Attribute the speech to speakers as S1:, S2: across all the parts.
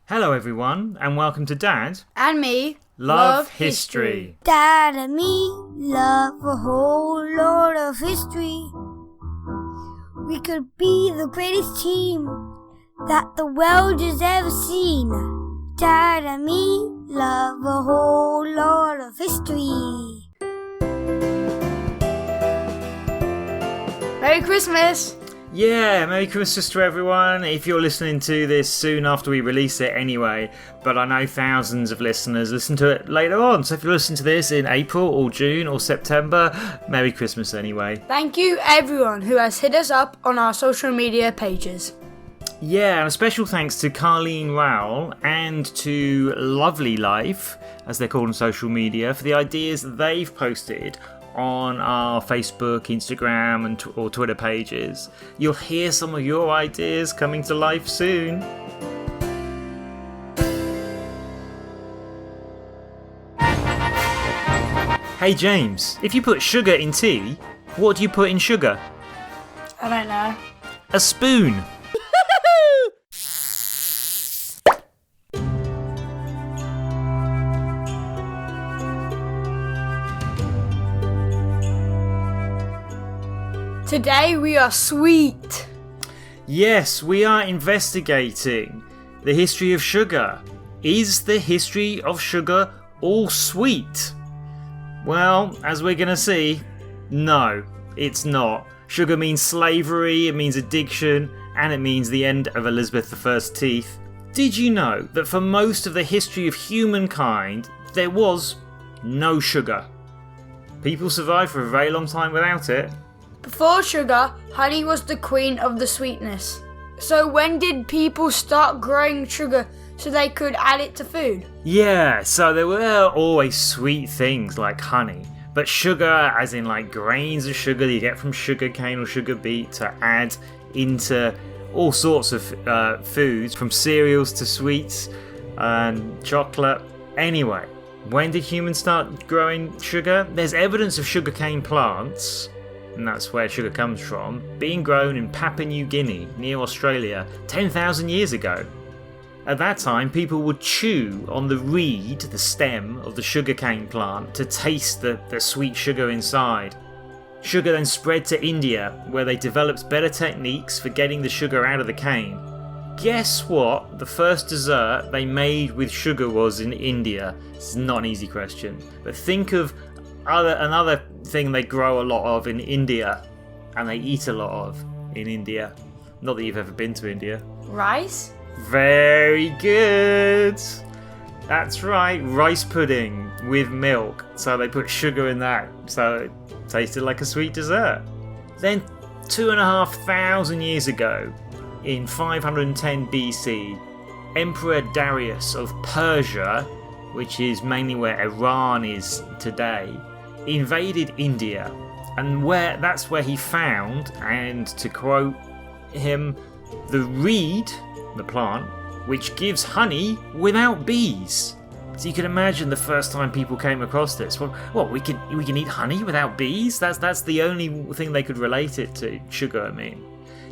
S1: Hello everyone, and welcome to Dad
S2: and me
S1: Love History.
S3: Dad and me love a whole lot of history. We could be the greatest team that the world has ever seen. Dad and me love a whole lot of history.
S2: Merry Christmas!
S1: Yeah, Merry Christmas to everyone. If you're listening to this soon after we release it anyway, but I know thousands of listeners listen to it later on. So if you're listening to this in April or June or September, Merry Christmas anyway.
S2: Thank you everyone who has hit us up on our social media pages.
S1: Yeah, and a special thanks to Carleen Rowell and to Lovely Life, as they're called on social media, for the ideas that they've posted on our Facebook, Instagram and or Twitter pages. You'll hear some of your ideas coming to life soon. Hey James, if you put sugar in tea, what do you put in sugar?
S2: I don't know.
S1: A spoon.
S2: Today we are sweet.
S1: Yes, we are investigating the history of sugar. Is the history of sugar all sweet? Well, as we're going to see, no, it's not. Sugar means slavery, it means addiction, and it means the end of Elizabeth I's teeth. Did you know that for most of the history of humankind, there was no sugar? People survived for a very long time without it.
S2: Before sugar, honey was the queen of the sweetness. So when did people start growing sugar so they could add it to food?
S1: Yeah, so there were always sweet things like honey, but sugar, as in like grains of sugar that you get from sugar cane or sugar beet to add into all sorts of foods, from cereals to sweets and chocolate. Anyway, when did humans start growing sugar? There's evidence of sugarcane plants, and that's where sugar comes from, being grown in Papua New Guinea, near Australia, 10,000 years ago. At that time, people would chew on the reed, the stem of the sugarcane plant, to taste the sweet sugar inside. Sugar then spread to India, where they developed better techniques for getting the sugar out of the cane. Guess what the first dessert they made with sugar was in India? It's not an easy question, but think of another thing they grow a lot of in India, and they eat a lot of in India. Not that you've ever been to India.
S2: Rice?
S1: Very good! That's right, rice pudding with milk. So they put sugar in that, so it tasted like a sweet dessert. Then 2,500 years ago, in 510 BC, Emperor Darius of Persia, which is mainly where Iran is today, invaded India, and that's where he found, and to quote him, the reed, the plant, which gives honey without bees. So you can imagine the first time people came across this. Well, we can eat honey without bees? That's the only thing they could relate it to. Sugar, I mean.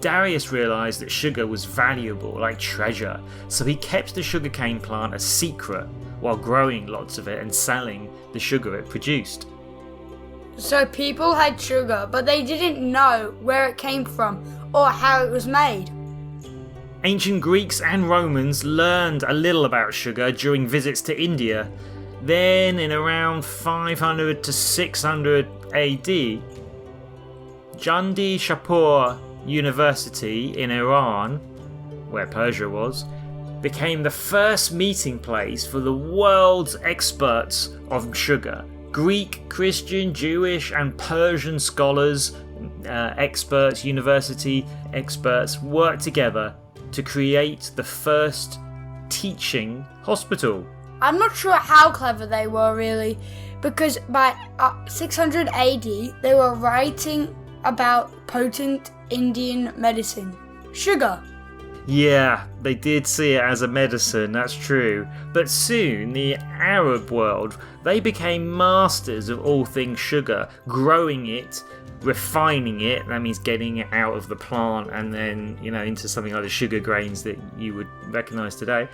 S1: Darius realised that sugar was valuable, like treasure, so he kept the sugarcane plant a secret while growing lots of it and selling the sugar it produced.
S2: So people had sugar, but they didn't know where it came from or how it was made.
S1: Ancient Greeks and Romans learned a little about sugar during visits to India. Then, in around 500 to 600 AD, Jandi Shapur University in Iran, where Persia was, became the first meeting place for the world's experts of sugar. Greek, Christian, Jewish and Persian scholars, experts, university experts worked together to create the first teaching hospital.
S2: I'm not sure how clever they were really, because by 600 AD they were writing about potent Indian medicine, sugar.
S1: Yeah, they did see it as a medicine, that's true. But soon, the Arab world, they became masters of all things sugar, growing it refining it. That means getting it out of the plant and then, into something like the sugar grains that you would recognize today.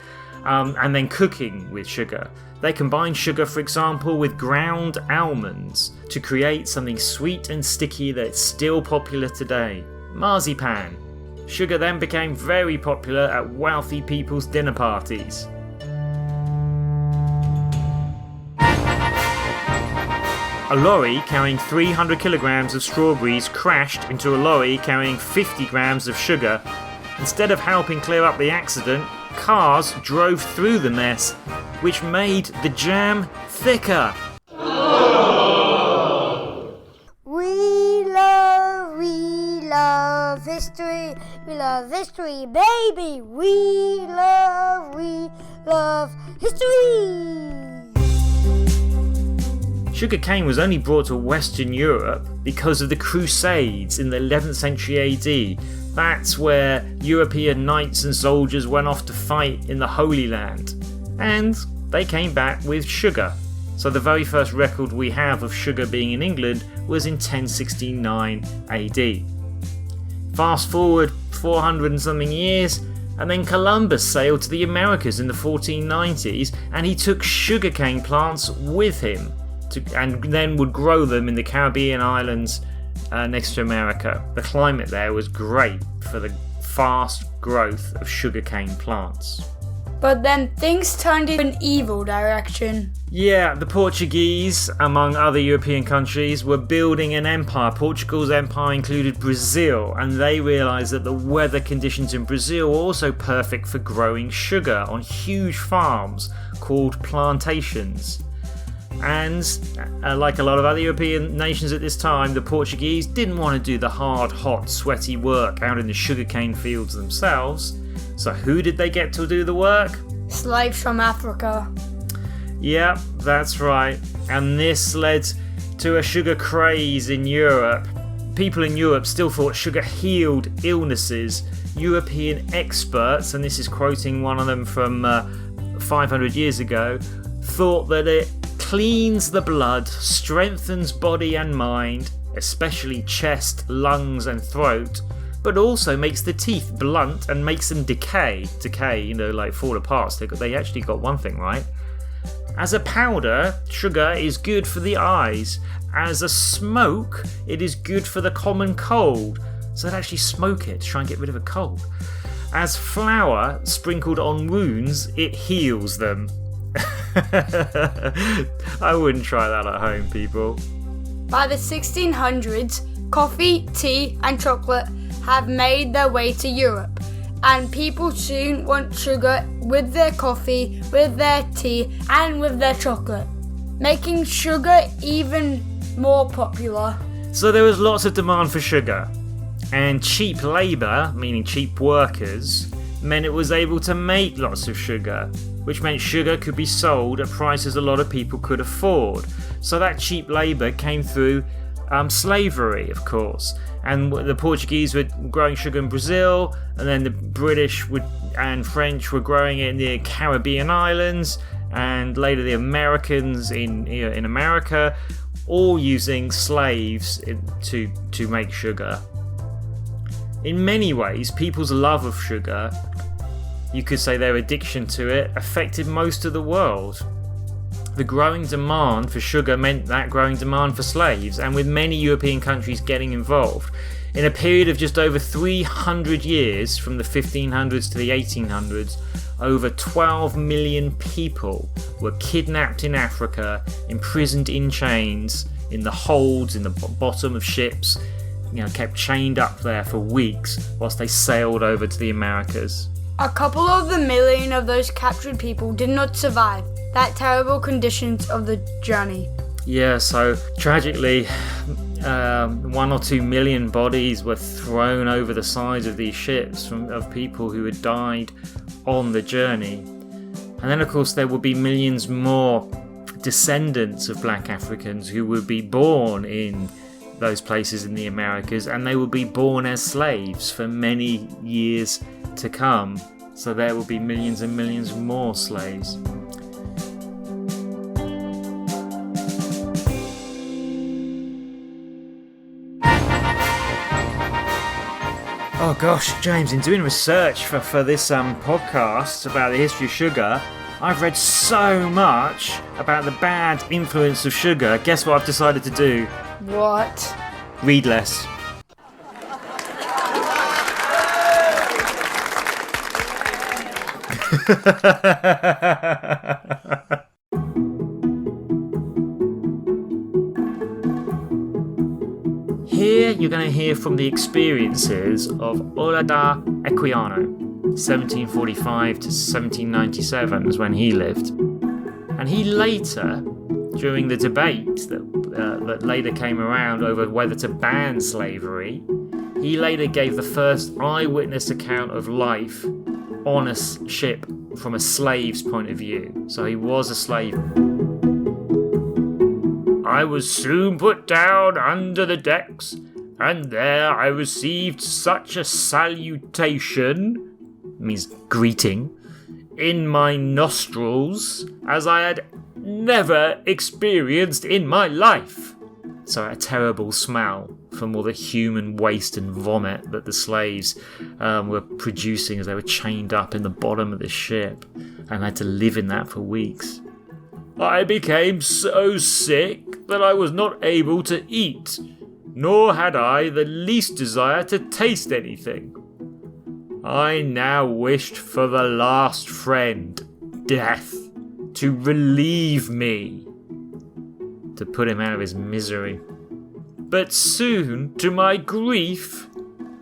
S1: And then cooking with sugar. They combined sugar, for example, with ground almonds to create something sweet and sticky that's still popular today. Marzipan. Sugar then became very popular at wealthy people's dinner parties. A lorry carrying 300 kilograms of strawberries crashed into a lorry carrying 50 grams of sugar. Instead of helping clear up the accident, cars drove through the mess, which made the jam thicker.
S3: We love history. We love history, baby. We love history.
S1: Sugar cane was only brought to Western Europe because of the Crusades in the 11th century AD. That's where European knights and soldiers went off to fight in the Holy Land. And they came back with sugar. So the very first record we have of sugar being in England was in 1069 AD. Fast forward 400 and something years, and then Columbus sailed to the Americas in the 1490s, and he took sugarcane plants with him, and then would grow them in the Caribbean islands next to America. The climate there was great for the fast growth of sugarcane plants.
S2: But then things turned in an evil direction.
S1: Yeah, the Portuguese, among other European countries, were building an empire. Portugal's empire included Brazil, and they realised that the weather conditions in Brazil were also perfect for growing sugar on huge farms called plantations. And like a lot of other European nations at this time, the Portuguese didn't want to do the hard, hot, sweaty work out in the sugarcane fields themselves. So who did they get to do the work?
S2: Slaves from Africa.
S1: Yep, that's right. And this led to a sugar craze in Europe. People in Europe still thought sugar healed illnesses. European experts, and this is quoting one of them from 500 years ago, thought that it cleans the blood, strengthens body and mind, especially chest, lungs and throat, but also makes the teeth blunt and makes them decay, like fall apart. So they actually got one thing right. As a powder, sugar is good for the eyes. As a smoke, it is good for the common cold. So they'd actually smoke it to try and get rid of a cold. As flour sprinkled on wounds, it heals them. I wouldn't try that at home, people.
S2: By the 1600s, coffee, tea and chocolate have made their way to Europe, and people soon want sugar with their coffee, with their tea and with their chocolate, making sugar even more popular.
S1: So there was lots of demand for sugar, and cheap labour, meaning cheap workers, meant it was able to make lots of sugar, which meant sugar could be sold at prices a lot of people could afford. So that cheap labour came through slavery, of course. And the Portuguese were growing sugar in Brazil, and then the British and French were growing it in the Caribbean islands, and later the Americans in America, all using slaves to make sugar. In many ways, people's love of sugar, you could say their addiction to it, affected most of the world. The growing demand for sugar meant that growing demand for slaves, and with many European countries getting involved. In a period of just over 300 years, from the 1500s to the 1800s, over 12 million people were kidnapped in Africa, imprisoned in chains, in the holds, in the bottom of ships, kept chained up there for weeks whilst they sailed over to the Americas.
S2: A couple of the million of those captured people did not survive that terrible conditions of the journey.
S1: Yeah, so tragically, 1 or 2 million bodies were thrown over the sides of these ships of people who had died on the journey. And then, of course, there would be millions more descendants of black Africans who would be born in those places in the Americas, and they would be born as slaves for many years to come. So there will be millions and millions more slaves. Oh gosh, James, in doing research for this podcast about the history of sugar, I've read so much about the bad influence of sugar. Guess what I've decided to do?
S2: What?
S1: Read less. Here you're going to hear from the experiences of Olaudah Equiano. 1745 to 1797 is when he lived. And he later, during the debate that later came around over whether to ban slavery, he later gave the first eyewitness account of life on a ship from a slave's point of view. So he was a slave. I was soon put down under the decks, and there I received such a salutation, means greeting, in my nostrils as I had never experienced in my life. So a terrible smell from all the human waste and vomit that the slaves were producing as they were chained up in the bottom of the ship and had to live in that for weeks. I became so sick that I was not able to eat, nor had I the least desire to taste anything. I now wished for the last friend, death, to relieve me, to put him out of his misery. But soon, to my grief,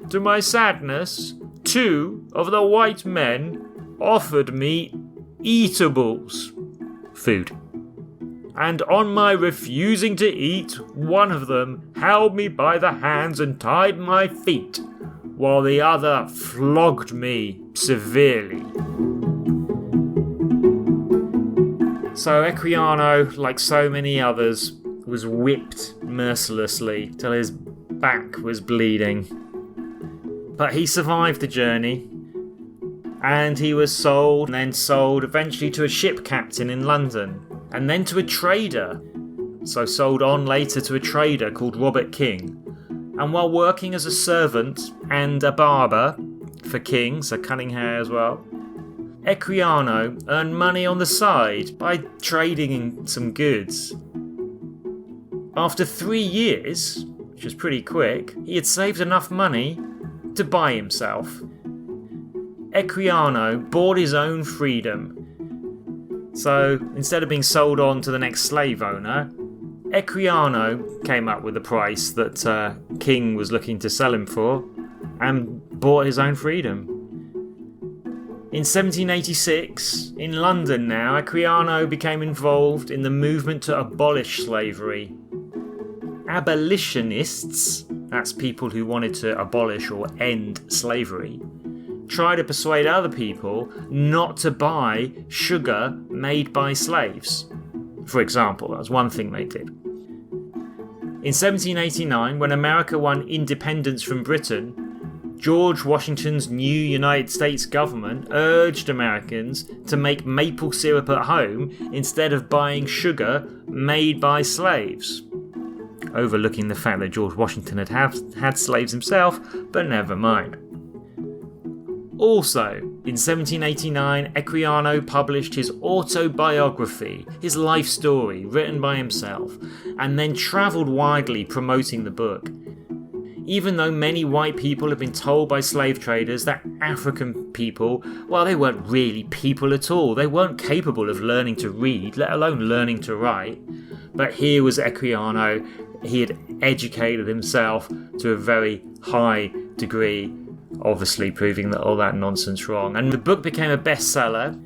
S1: to my sadness, 2 of the white men offered me eatables, food. And on my refusing to eat, one of them held me by the hands and tied my feet, while the other flogged me severely. So Equiano, like so many others, was whipped mercilessly till his back was bleeding. But he survived the journey, and he was sold, and then sold eventually to a ship captain in London, and then to a trader. So sold on later to a trader called Robert King. And while working as a servant and a barber for King, so cutting hair as well, Equiano earned money on the side by trading in some goods. After 3 years, which was pretty quick, he had saved enough money to buy himself. Equiano bought his own freedom. So instead of being sold on to the next slave owner, Equiano came up with the price that King was looking to sell him for and bought his own freedom. In 1786, in London now, Equiano became involved in the movement to abolish slavery. Abolitionists, that's people who wanted to abolish or end slavery, tried to persuade other people not to buy sugar made by slaves. For example, that was one thing they did. In 1789, when America won independence from Britain, George Washington's new United States government urged Americans to make maple syrup at home instead of buying sugar made by slaves, overlooking the fact that George Washington had slaves himself, but never mind. Also, in 1789, Equiano published his autobiography, his life story, written by himself, and then travelled widely promoting the book. Even though many white people had been told by slave traders that African people, well, they weren't really people at all. They weren't capable of learning to read, let alone learning to write. But here was Equiano. He had educated himself to a very high degree, obviously proving that all that nonsense wrong. And the book became a bestseller,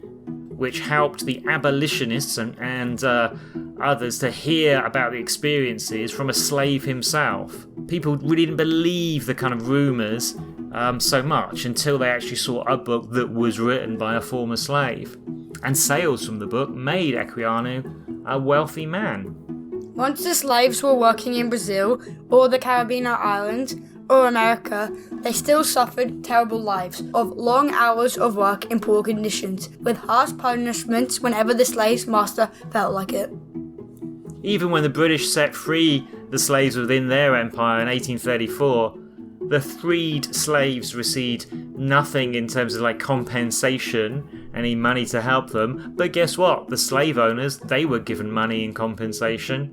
S1: which helped the abolitionists and others to hear about the experiences from a slave himself. People really didn't believe the kind of rumours so much until they actually saw a book that was written by a former slave. And sales from the book made Equiano a wealthy man.
S2: Once the slaves were working in Brazil or the Caribbean islands or America, they still suffered terrible lives of long hours of work in poor conditions, with harsh punishments whenever the slave's master felt like it.
S1: Even when the British set free the slaves within their empire in 1834, The freed slaves received nothing in terms of like compensation, any money to help them. But guess what? The slave owners, they were given money in compensation.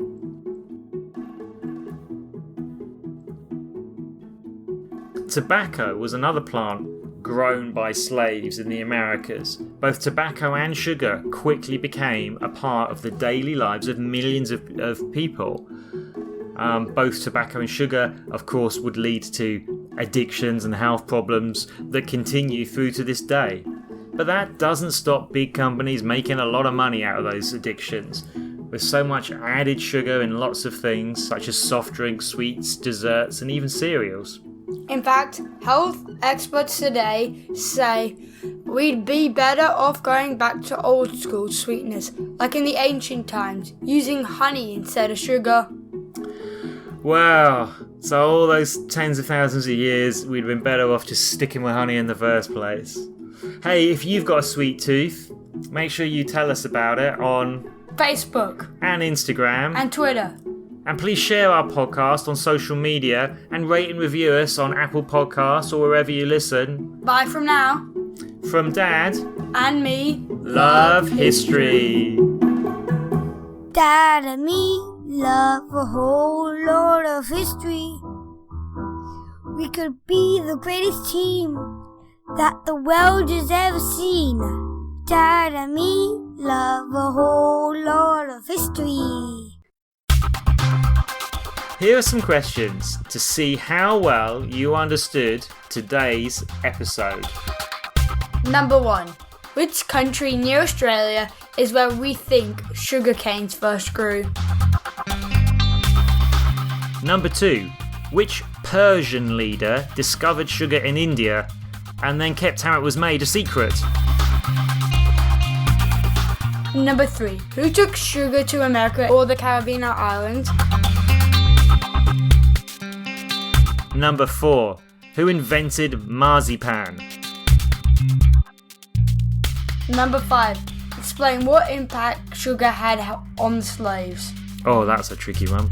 S1: Tobacco was another plant grown by slaves in the Americas. Both tobacco and sugar quickly became a part of the daily lives of millions of people. Both tobacco and sugar, of course, would lead to addictions and health problems that continue through to this day. But that doesn't stop big companies making a lot of money out of those addictions. With so much added sugar in lots of things, such as soft drinks, sweets, desserts, and even cereals.
S2: In fact, health experts today say we'd be better off going back to old school sweeteners, like in the ancient times, using honey instead of sugar.
S1: Wow, so all those tens of thousands of years, we'd been better off just sticking with honey in the first place. Hey, if you've got a sweet tooth, make sure you tell us about it on
S2: Facebook
S1: and Instagram
S2: and Twitter.
S1: And please share our podcast on social media and rate and review us on Apple Podcasts or wherever you listen.
S2: Bye from now.
S1: From Dad
S2: and me,
S1: love history.
S3: Dad and me love a whole lot of history. We could be the greatest team that the world has ever seen. Dad and me love a whole lot of history.
S1: Here are some questions to see how well you understood today's episode.
S2: Number 1. Which country near Australia is where we think sugar canes first grew?
S1: Number 2. Which Persian leader discovered sugar in India and then kept how it was made a secret?
S2: Number 3. Who took sugar to America or the Caribbean islands?
S1: Number 4. Who invented marzipan?
S2: Number 5. Explain what impact sugar had on the slaves.
S1: Oh, that's a tricky one.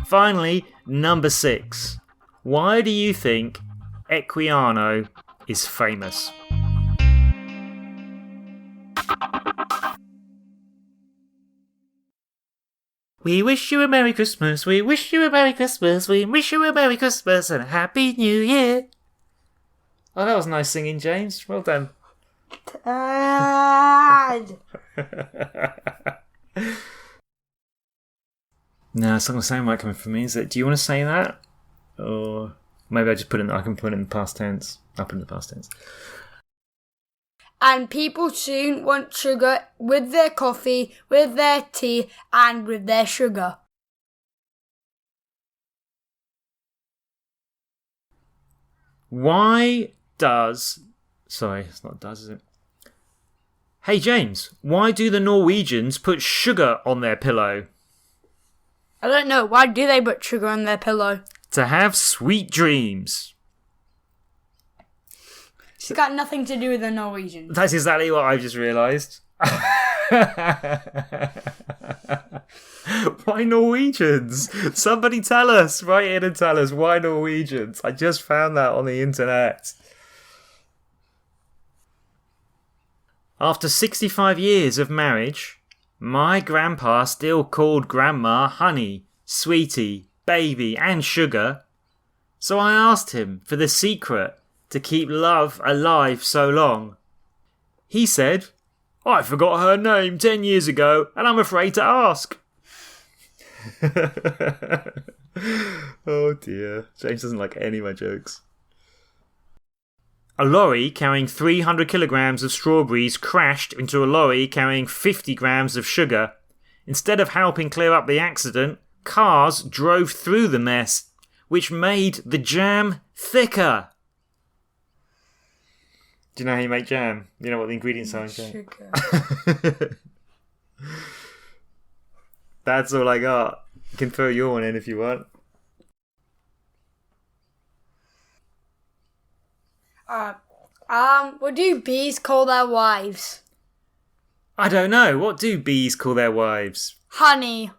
S1: Finally, number 6. Why do you think Equiano is famous? We wish you a Merry Christmas, we wish you a Merry Christmas, we wish you a Merry Christmas and a Happy New Year. Oh, that was nice singing, James. Well done.
S2: Dad!
S1: No, it's not going to sound right coming from me, is it? Do you want to say that? Or maybe I can put it in the past tense. I'll put it in the past tense.
S2: And people soon want sugar with their coffee, with their tea, and with their sugar.
S1: Why does... Sorry, it's not does, is it? Hey, James, why do the Norwegians put sugar on their pillow?
S2: I don't know. Why do they put sugar on their pillow?
S1: To have sweet dreams.
S2: It's got nothing to do with the Norwegians.
S1: That's exactly what I've just realised. Why Norwegians? Somebody tell us. Write in and tell us why Norwegians. I just found that on the internet. After 65 years of marriage, my grandpa still called Grandma honey, sweetie, baby and sugar. So I asked him for the secret to keep love alive so long. He said, I forgot her name 10 years ago and I'm afraid to ask. Oh dear, James doesn't like any of my jokes. A lorry carrying 300 kilograms of strawberries crashed into a lorry carrying 50 grams of sugar. Instead of helping clear up the accident, cars drove through the mess, which made the jam thicker. Do you know how you make jam? You know what the ingredients are in jam?
S2: Sugar.
S1: That's all I got. You can throw your one in if you want.
S2: What do bees call their wives?
S1: I don't know. What do bees call their wives?
S2: Honey.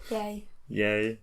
S2: Yay.
S1: Yay.